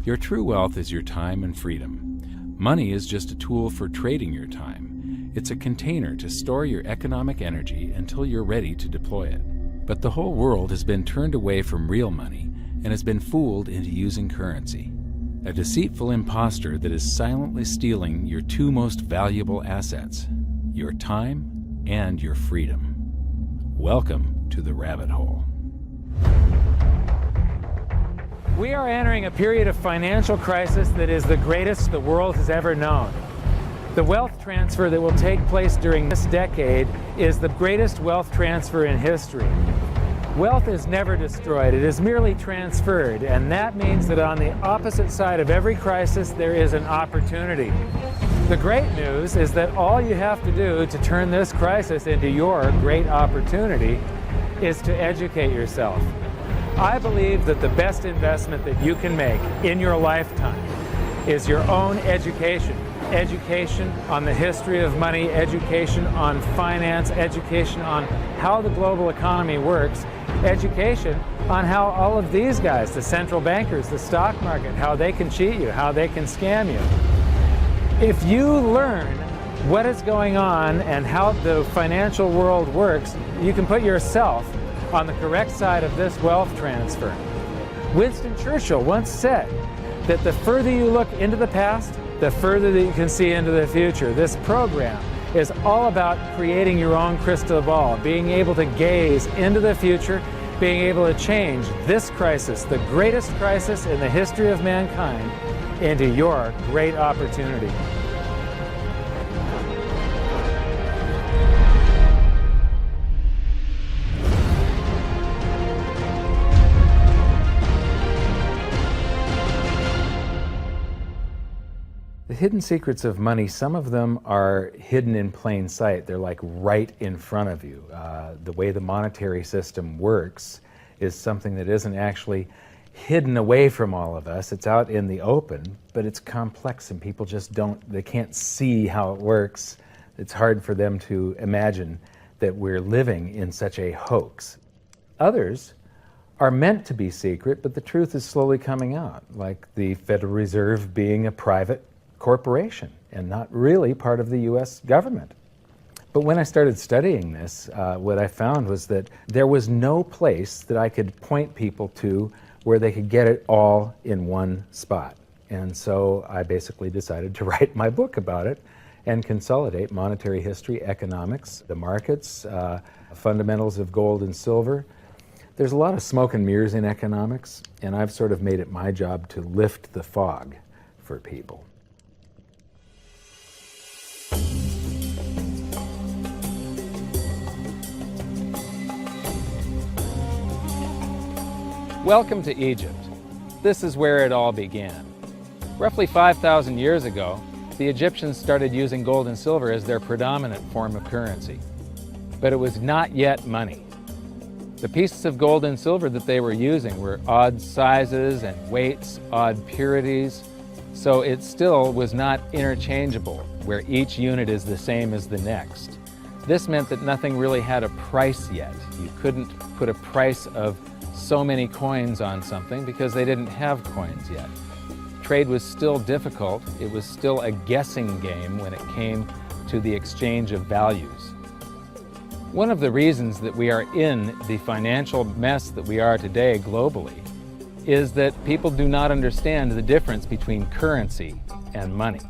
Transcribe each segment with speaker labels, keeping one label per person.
Speaker 1: Your true wealth is your time and freedom. Money is just a tool for trading your time. It's a container to store your economic energy until you're ready to deploy it. But the whole world has been turned away from real money and has been fooled into using currency. A deceitful impostor that is silently stealing your two most valuable assets, your time and your freedom. Welcome to the rabbit hole.
Speaker 2: We are entering a period of financial crisis that is the greatest the world has ever known. The wealth transfer that will take place during this decade is the greatest wealth transfer in history. Wealth is never destroyed, it is merely transferred, and that means that on the opposite side of every crisis there is an opportunity. The great news is that all you have to do to turn this crisis into your great opportunity is to educate yourself. I believe that the best investment that you can make in your lifetime is your own education. Education on the history of money, education on finance, education on how the global economy works, education on how all of these guys, the central bankers, the stock market, how they can cheat you, how they can scam you. If you learn what is going on and how the financial world works, you can put yourself on the correct side of this wealth transfer. Winston Churchill once said that the further you look into the past, the further that you can see into the future. This program is all about creating your own crystal ball, being able to gaze into the future, being able to change this crisis, the greatest crisis in the history of mankind, into your great opportunity.
Speaker 1: The hidden secrets of money, some of them are hidden in plain sight. They're like right in front of you. The way the monetary system works is something that isn't actually hidden away from all of us. It's out in the open, but it's complex and people just they can't see how it works. It's hard for them to imagine that we're living in such a hoax. Others are meant to be secret, but the truth is slowly coming out, like the Federal Reserve being a private corporation and not really part of the U.S. government. But when I started studying this, what I found was that there was no place that I could point people to where they could get it all in one spot. And so I basically decided to write my book about it and consolidate monetary history, economics, the markets, fundamentals of gold and silver. There's a lot of smoke and mirrors in economics, and I've sort of made it my job to lift the fog for people.
Speaker 2: Welcome to Egypt. This is where it all began. Roughly 5,000 years ago, the Egyptians started using gold and silver as their predominant form of currency. But it was not yet money. The pieces of gold and silver that they were using were odd sizes and weights, odd purities, so it still was not interchangeable, where each unit is the same as the next. This meant that nothing really had a price yet. You couldn't put a price of so many coins on something because they didn't have coins yet. Trade was still difficult. It was still a guessing game when it came to the exchange of values. One of the reasons that we are in the financial mess that we are today globally is that people do not understand the difference between currency and money.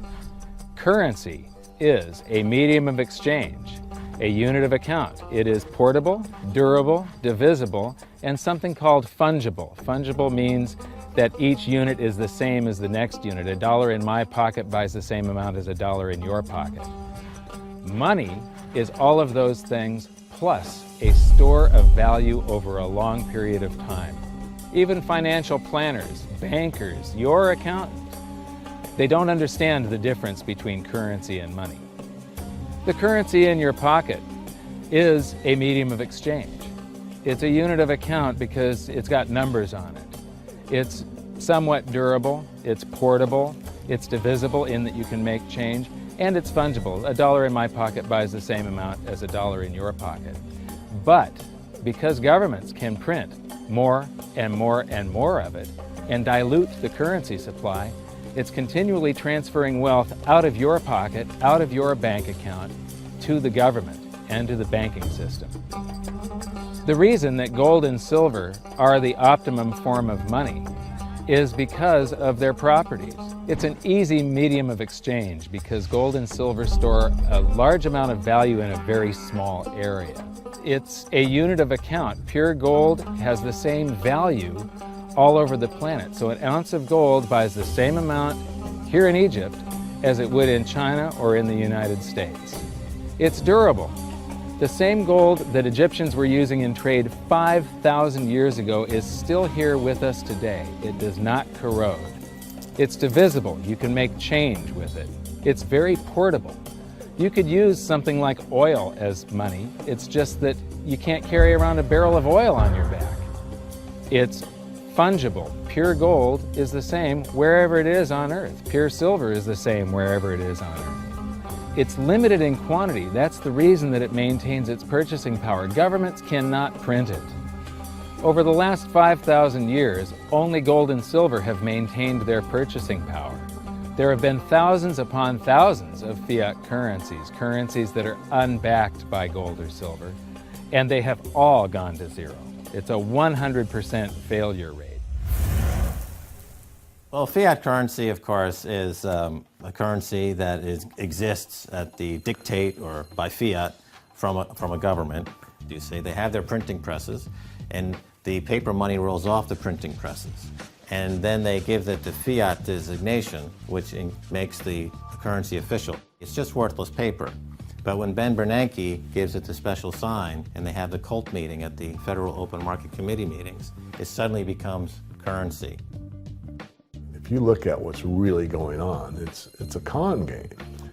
Speaker 2: Currency is a medium of exchange, a unit of account. It is portable, durable, divisible, and something called fungible. Fungible means that each unit is the same as the next unit. $1 in my pocket buys the same amount as $1 in your pocket. Money is all of those things plus a store of value over a long period of time. Even financial planners, bankers, your accountant, they don't understand the difference between currency and money. The currency in your pocket is a medium of exchange. It's a unit of account because it's got numbers on it. It's somewhat durable, it's portable, it's divisible in that you can make change, and it's fungible. $1 in my pocket buys the same amount as $1 in your pocket. But because governments can print more and more and more of it, and dilute the currency supply, it's continually transferring wealth out of your pocket, out of your bank account, to the government and to the banking system. The reason that gold and silver are the optimum form of money is because of their properties. It's an easy medium of exchange because gold and silver store a large amount of value in a very small area. It's a unit of account. Pure gold has the same value all over the planet. So an ounce of gold buys the same amount here in Egypt as it would in China or in the United States. It's durable. The same gold that Egyptians were using in trade 5,000 years ago is still here with us today. It does not corrode. It's divisible. You can make change with it. It's very portable. You could use something like oil as money. It's just that you can't carry around a barrel of oil on your back. It's fungible. Pure gold is the same wherever it is on Earth. Pure silver is the same wherever it is on Earth. It's limited in quantity. That's the reason that it maintains its purchasing power. Governments cannot print it. Over the last 5,000 years, only gold and silver have maintained their purchasing power. There have been thousands upon thousands of fiat currencies, currencies that are unbacked by gold or silver, and they have all gone to zero. It's a 100% failure rate.
Speaker 3: Well, fiat currency, of course, is a currency that exists at the dictate or by fiat from a government. You see, they have their printing presses, and the paper money rolls off the printing presses. And then they give it the fiat designation, which makes the currency official. It's just worthless paper. But when Ben Bernanke gives it the special sign, and they have the cult meeting at the Federal Open Market Committee meetings, it suddenly becomes currency.
Speaker 4: If you look at what's really going on, it's a con game.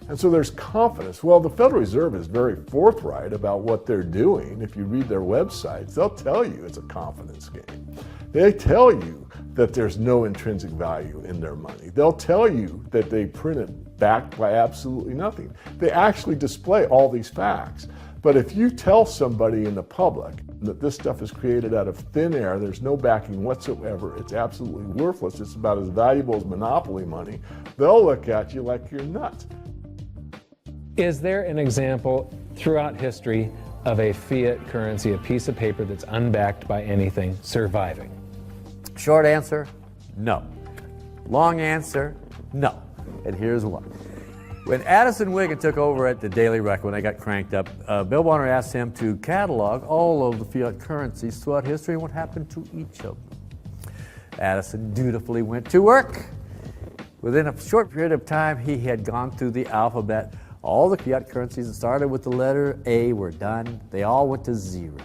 Speaker 4: And so there's confidence. Well, the Federal Reserve is very forthright about what they're doing. If you read their websites, they'll tell you it's a confidence game. They tell you that there's no intrinsic value in their money. They'll tell you that they print it backed by absolutely nothing. They actually display all these facts. But if you tell somebody in the public that this stuff is created out of thin air, there's no backing whatsoever, it's absolutely worthless, it's about as valuable as monopoly money, they'll look at you like you're nuts.
Speaker 1: Is there an example throughout history of a fiat currency, a piece of paper that's unbacked by anything, surviving?
Speaker 5: Short answer, no. Long answer, no. And here's why. When Addison Wiggin took over at the Daily Record, when they got cranked up, Bill Warner asked him to catalog all of the fiat currencies throughout history and what happened to each of them. Addison dutifully went to work. Within a short period of time, he had gone through the alphabet. All the fiat currencies that started with the letter A were done. They all went to zero.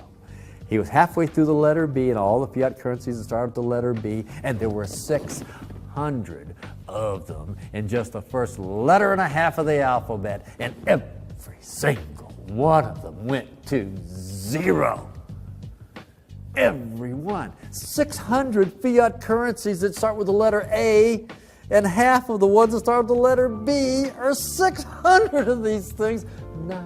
Speaker 5: He was halfway through the letter B, and all the fiat currencies that started with the letter B, and there were 600 of them in just the first letter and a half of the alphabet, and every single one of them went to zero. Every one. 600 fiat currencies that start with the letter A, and half of the ones that start with the letter B are 600 of these things. Not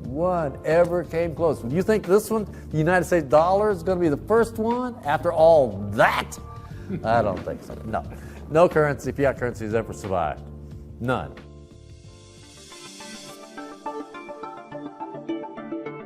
Speaker 5: one ever came close. You think this one, the United States dollar, is going to be the first one after all that? I don't think so. No. No currency, fiat currency has ever survived. None.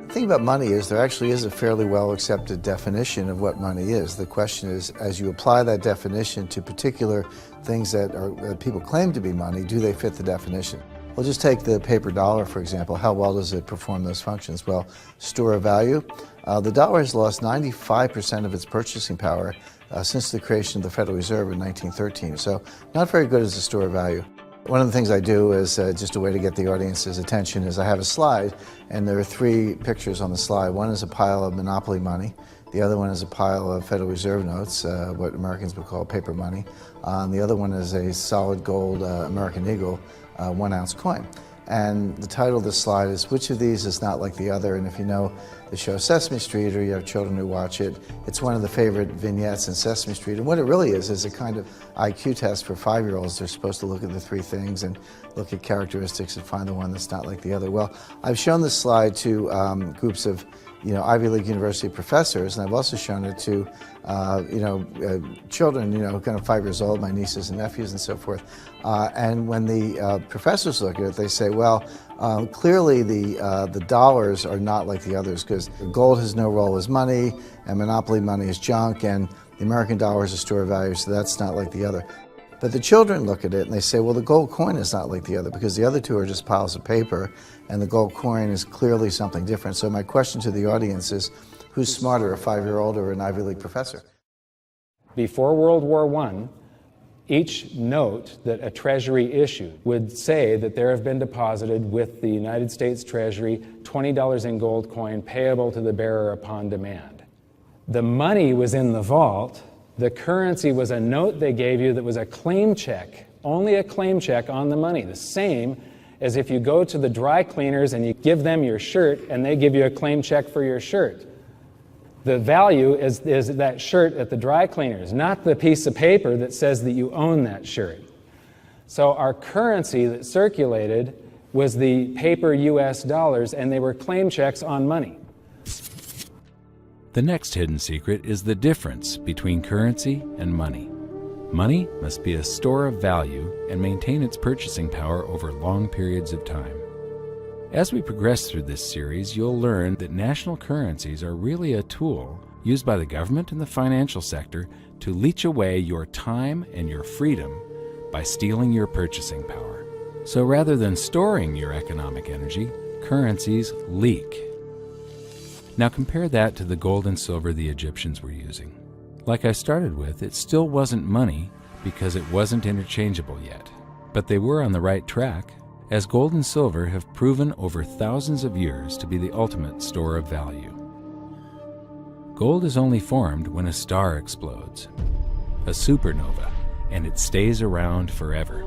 Speaker 6: The thing about money is there actually is a fairly well accepted definition of what money is. The question is, as you apply that definition to particular things that people claim to be money, do they fit the definition? We'll just take the paper dollar, for example. How well does it perform those functions? Well, store of value. The dollar has lost 95% of its purchasing power since the creation of the Federal Reserve in 1913. So not very good as a store of value. One of the things I do is just a way to get the audience's attention is I have a slide, and there are three pictures on the slide. One is a pile of monopoly money. The other one is a pile of Federal Reserve notes, what Americans would call paper money. And the other one is a solid gold American Eagle 1 ounce coin. And the title of the slide is, which of these is not like the other? And if you know the show Sesame Street, or you have children who watch it, it's one of the favorite vignettes in Sesame Street. And what it really is a kind of IQ test for 5-year-olds. They're supposed to look at the three things and look at characteristics and find the one that's not like the other. Well, I've shown this slide to groups of Ivy League university professors, and I've also shown it to, children, kind of 5 years old, my nieces and nephews and so forth. And when the professors look at it, they say, well, clearly the dollars are not like the others because gold has no role as money, and monopoly money is junk, and the American dollar is a store of value, so that's not like the other. But the children look at it and they say, well, the gold coin is not like the other because the other two are just piles of paper and the gold coin is clearly something different. So my question to the audience is, who's smarter, a 5-year-old or an Ivy League professor?
Speaker 2: Before World War I, each note that a Treasury issued would say that there have been deposited with the United States Treasury $20 in gold coin payable to the bearer upon demand. The money was in the vault. The currency was a note they gave you that was a claim check, only a claim check on the money, the same as if you go to the dry cleaners and you give them your shirt and they give you a claim check for your shirt. The value is that shirt at the dry cleaners, not the piece of paper that says that you own that shirt. So our currency that circulated was the paper US dollars, and they were claim checks on money.
Speaker 1: The next hidden secret is the difference between currency and money. Money must be a store of value and maintain its purchasing power over long periods of time. As we progress through this series, you'll learn that national currencies are really a tool used by the government and the financial sector to leech away your time and your freedom by stealing your purchasing power. So rather than storing your economic energy, currencies leak. Now compare that to the gold and silver the Egyptians were using. Like I started with, it still wasn't money because it wasn't interchangeable yet. But they were on the right track, as gold and silver have proven over thousands of years to be the ultimate store of value. Gold is only formed when a star explodes, a supernova, and it stays around forever.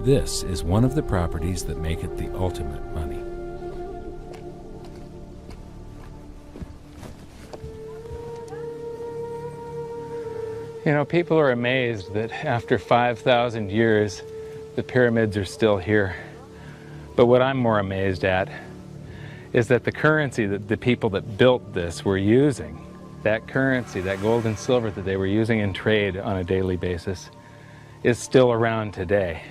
Speaker 1: This is one of the properties that make it the ultimate money.
Speaker 2: People are amazed that after 5,000 years, the pyramids are still here. But what I'm more amazed at is that the currency that the people that built this were using, that currency, that gold and silver that they were using in trade on a daily basis, is still around today.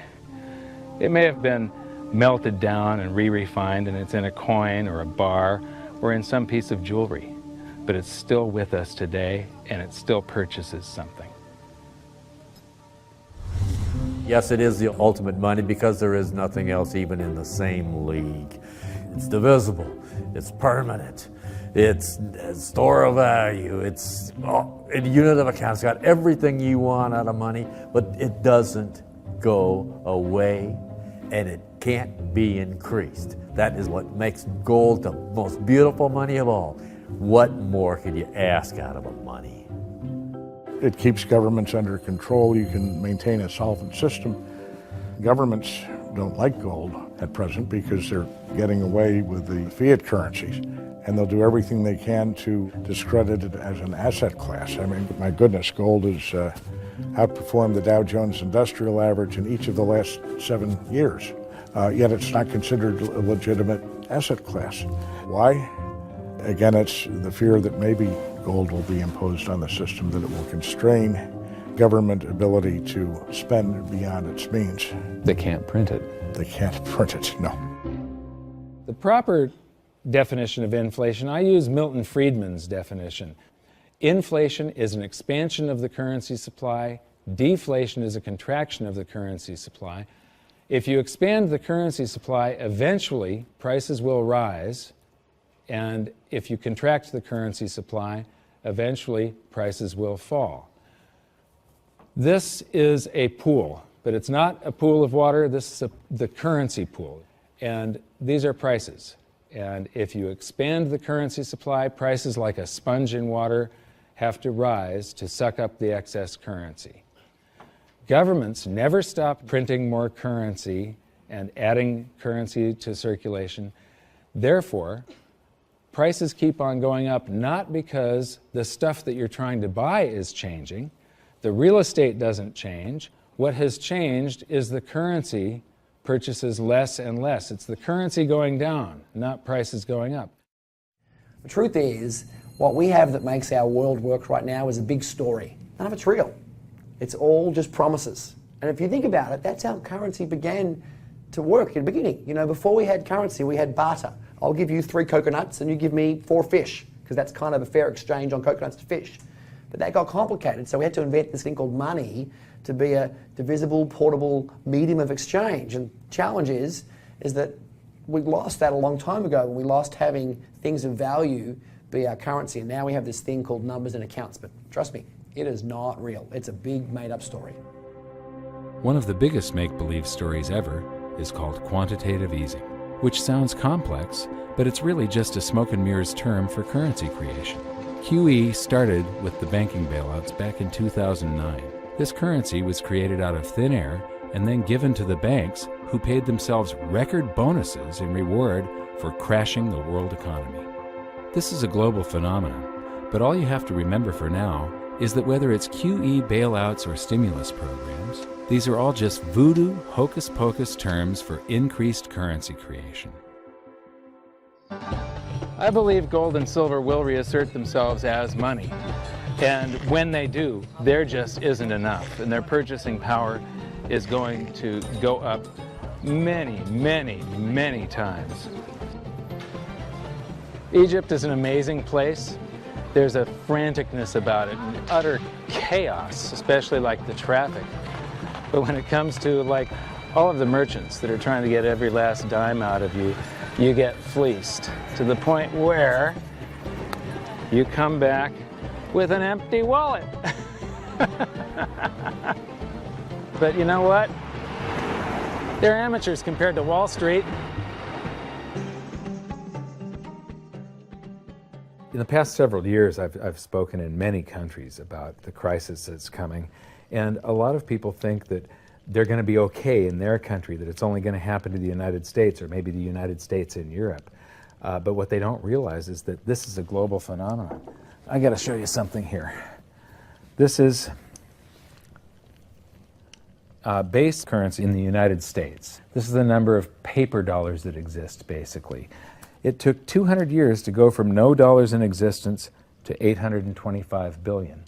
Speaker 2: It may have been melted down and re-refined, and it's in a coin or a bar or in some piece of jewelry, but it's still with us today, and it still purchases something.
Speaker 5: Yes, it is the ultimate money because there is nothing else even in the same league. It's divisible, it's permanent, it's a store of value, it's a unit of account. It's got everything you want out of money, but it doesn't go away and it can't be increased. That is what makes gold the most beautiful money of all. What more could you ask out of a money?
Speaker 7: It keeps governments under control. You can maintain a solvent system. Governments don't like gold at present because they're getting away with the fiat currencies, and they'll do everything they can to discredit it as an asset class. I mean, my goodness, gold has outperformed the Dow Jones Industrial Average in each of the last 7 years, yet it's not considered a legitimate asset class. Why? Again, it's the fear that maybe gold will be imposed on the system, that it will constrain government ability to spend beyond its means.
Speaker 1: They can't print it.
Speaker 7: They can't print it, no.
Speaker 2: The proper definition of inflation, I use Milton Friedman's definition. Inflation is an expansion of the currency supply. Deflation is a contraction of the currency supply. If you expand the currency supply, eventually prices will rise. And if you contract the currency supply, eventually prices will fall. This is a pool, but it's not a pool of water. This is the currency pool. And these are prices. And if you expand the currency supply, prices like a sponge in water have to rise to suck up the excess currency. Governments never stop printing more currency and adding currency to circulation. Therefore, prices keep on going up, not because the stuff that you're trying to buy is changing. The real estate doesn't change. What has changed is the currency purchases less and less. It's the currency going down, not prices going up.
Speaker 8: The truth is, what we have that makes our world work right now is a big story. None of it's real. It's all just promises. And if you think about it, that's how currency began to work in the beginning. You know, before we had currency, we had barter. I'll give you 3 coconuts and you give me 4 fish, because that's kind of a fair exchange on coconuts to fish. But that got complicated, so we had to invent this thing called money to be a divisible, portable medium of exchange. And the challenge is that we lost that a long time ago, when we lost having things of value be our currency, and now we have this thing called numbers and accounts. But trust me, it is not real. It's a big made-up story.
Speaker 2: One of the biggest make-believe stories ever is called quantitative easing, which sounds complex, but it's really just a smoke and mirrors term for currency creation. QE started with the banking bailouts back in 2009. This currency was created out of thin air and then given to the banks, who paid themselves record bonuses in reward for crashing the world economy. This is a global phenomenon, but all you have to remember for now is that whether it's QE bailouts or stimulus programs, these are all just voodoo, hocus-pocus terms for increased currency creation. I believe gold and silver will reassert themselves as money. And when they do, there just isn't enough. And their purchasing power is going to go up many, many, many times. Egypt is an amazing place. There's a franticness about it, and utter chaos, especially like the traffic. But when it comes to like all of the merchants that are trying to get every last dime out of you, you get fleeced to the point where you come back with an empty wallet. But you know what? They're amateurs compared to Wall Street.
Speaker 1: In the past several years, I've spoken in many countries about the crisis that's coming, and a lot of people think that they're going to be okay in their country, that it's only going to happen to the United States or maybe the United States in Europe. But what they don't realize is that this is a global phenomenon. I got to show you something here. This is base currency in the United States. This is the number of paper dollars that exist, basically. It took 200 years to go from no dollars in existence to 825 billion.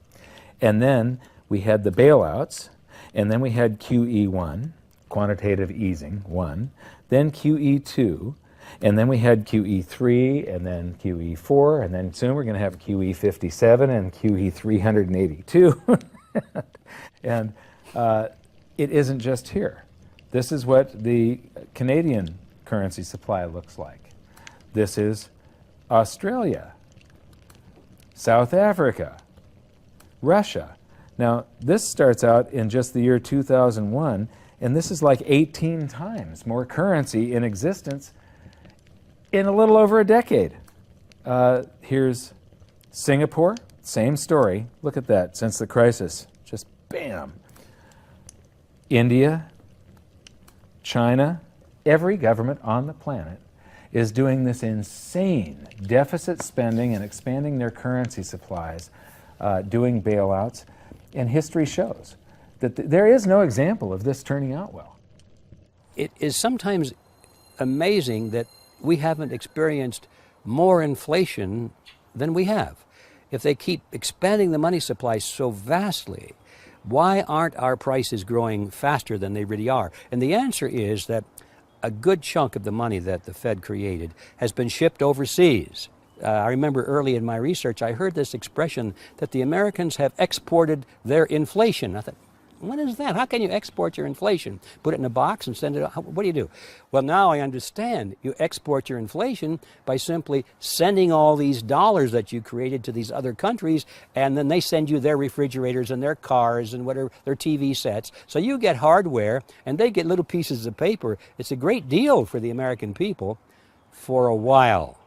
Speaker 1: And then we had the bailouts, and then we had QE1, quantitative easing 1, then QE2, and then we had QE3, and then QE4, and then soon we're going to have QE57 and QE382. And it isn't just here. This is what the Canadian currency supply looks like. This is Australia, South Africa, Russia. Now, this starts out in just the year 2001, and this is like 18 times more currency in existence in a little over a decade. Here's Singapore, same story. Look at that, since the crisis, just bam. India, China, every government on the planet is doing this insane deficit spending and expanding their currency supplies, doing bailouts. And history shows that there is no example of this turning out well.
Speaker 9: It is sometimes amazing that we haven't experienced more inflation than we have. If they keep expanding the money supply so vastly, why aren't our prices growing faster than they really are? And the answer is that a good chunk of the money that the Fed created has been shipped overseas. I remember early in my research, I heard this expression that the Americans have exported their inflation. I thought, what is that? How can you export your inflation? Put it in a box and send it out? What do you do? Well, now I understand. You export your inflation by simply sending all these dollars that you created to these other countries, and then they send you their refrigerators and their cars and whatever, their TV sets. So you get hardware, and they get little pieces of paper. It's a great deal for the American people for a while.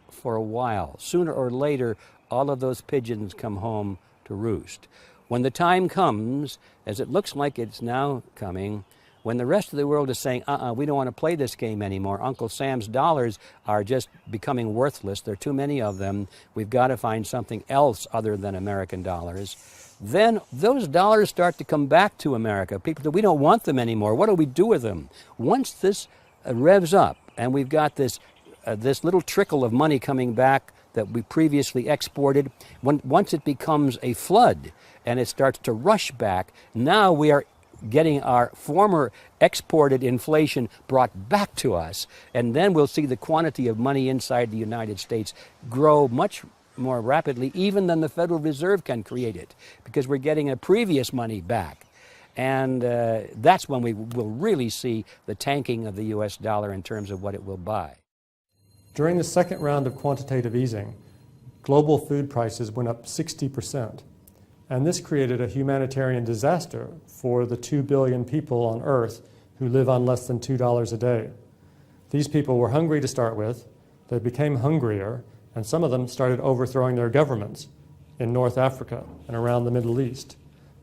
Speaker 9: For a while. Sooner or later, all of those pigeons come home to roost. When the time comes, as it looks like it's now coming, when the rest of the world is saying, we don't want to play this game anymore, Uncle Sam's dollars are just becoming worthless, there are too many of them, we've got to find something else other than American dollars, then those dollars start to come back to America. People say, we don't want them anymore, what do we do with them? Once this revs up and we've got this this little trickle of money coming back that we previously exported, once it becomes a flood and it starts to rush back, now we are getting our former exported inflation brought back to us, and then we'll see the quantity of money inside the United States grow much more rapidly even than the Federal Reserve can create it, because we're getting a previous money back. And that's when we will really see the tanking of the US dollar in terms of what it will buy.
Speaker 10: During the second round of quantitative easing, global food prices went up 60%. And this created a humanitarian disaster for the 2 billion people on Earth who live on less than $2 a day. These people were hungry to start with, they became hungrier, and some of them started overthrowing their governments in North Africa and around the Middle East.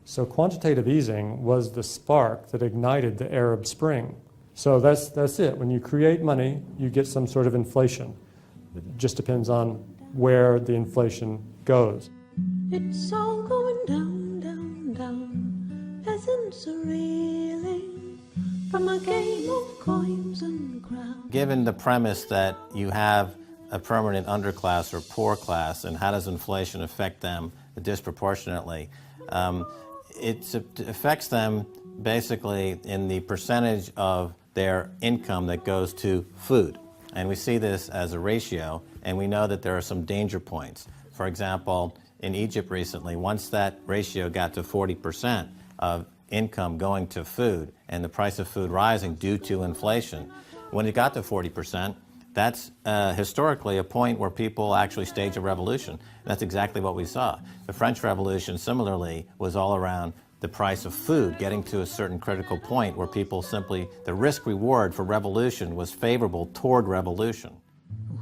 Speaker 10: So quantitative easing was the spark that ignited the Arab Spring. So that's it. When you create money, you get some sort of inflation. It just depends on where the inflation goes.
Speaker 11: It's all going down, down, down. Peasants are reeling from a game of coins and crowns.
Speaker 3: Given the premise that you have a permanent underclass or poor class, and how does inflation affect them disproportionately? It affects them basically in the percentage of their income that goes to food. And we see this as a ratio, and we know that there are some danger points. For example, in Egypt recently, once that ratio got to 40% of income going to food and the price of food rising due to inflation, when it got to 40%, that's historically a point where people actually stage a revolution. That's exactly what we saw. The French Revolution, similarly, was all around the price of food getting to a certain critical point where people simply, the risk-reward for revolution was favorable toward revolution.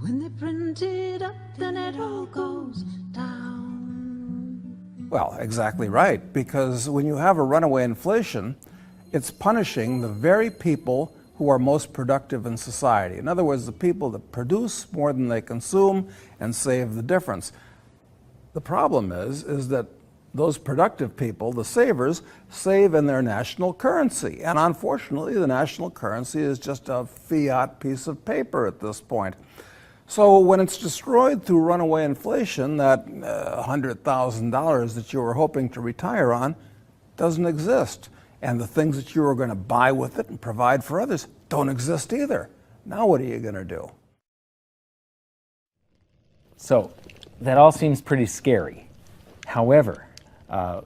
Speaker 11: When they print it up, then it all goes down.
Speaker 12: Well, exactly right, because when you have a runaway inflation, it's punishing the very people who are most productive in society. In other words, the people that produce more than they consume and save the difference. The problem is that those productive people, the savers, save in their national currency. And unfortunately, the national currency is just a fiat piece of paper at this point. So when it's destroyed through runaway inflation, that $100,000 that you were hoping to retire on doesn't exist. And the things that you were going to buy with it and provide for others don't exist either. Now what are you going to do?
Speaker 1: So that all seems pretty scary. However,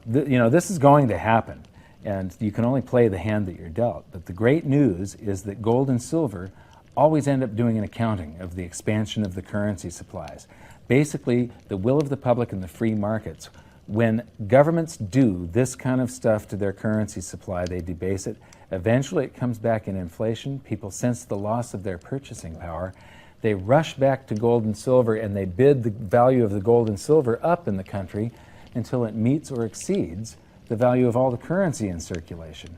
Speaker 1: this is going to happen, and you can only play the hand that you're dealt. But the great news is that gold and silver always end up doing an accounting of the expansion of the currency supplies. Basically, the will of the public and the free markets. When governments do this kind of stuff to their currency supply, they debase it. Eventually it comes back in inflation. People sense the loss of their purchasing power. They rush back to gold and silver, and they bid the value of the gold and silver up in the country until it meets or exceeds the value of all the currency in circulation.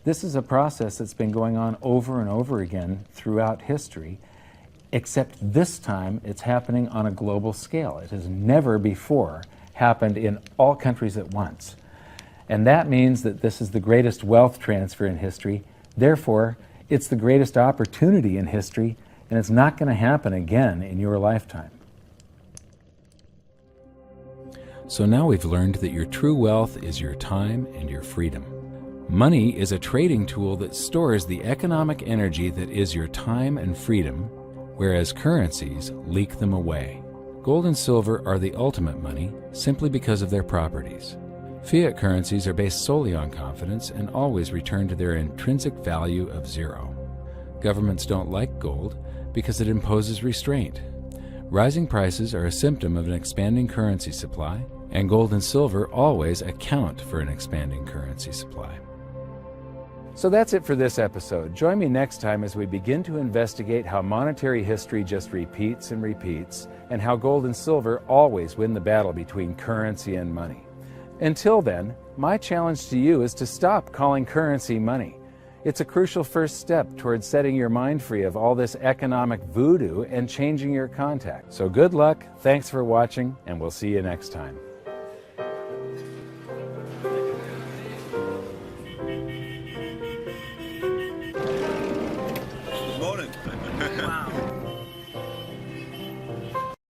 Speaker 1: This is a process that's been going on over and over again throughout history, except this time it's happening on a global scale. It has never before happened in all countries at once. And that means that this is the greatest wealth transfer in history. Therefore, it's the greatest opportunity in history, and it's not going to happen again in your lifetime.
Speaker 2: So now we've learned that your true wealth is your time and your freedom. Money is a trading tool that stores the economic energy that is your time and freedom, whereas currencies leak them away. Gold and silver are the ultimate money simply because of their properties. Fiat currencies are based solely on confidence and always return to their intrinsic value of zero. Governments don't like gold because it imposes restraint. Rising prices are a symptom of an expanding currency supply, and gold and silver always account for an expanding currency supply.
Speaker 1: So that's it for this episode. Join me next time as we begin to investigate how monetary history just repeats and repeats, and how gold and silver always win the battle between currency and money. Until then, my challenge to you is to stop calling currency money. It's a crucial first step towards setting your mind free of all this economic voodoo and changing your contact. So good luck, thanks for watching, and we'll see you next time.
Speaker 13: Good morning.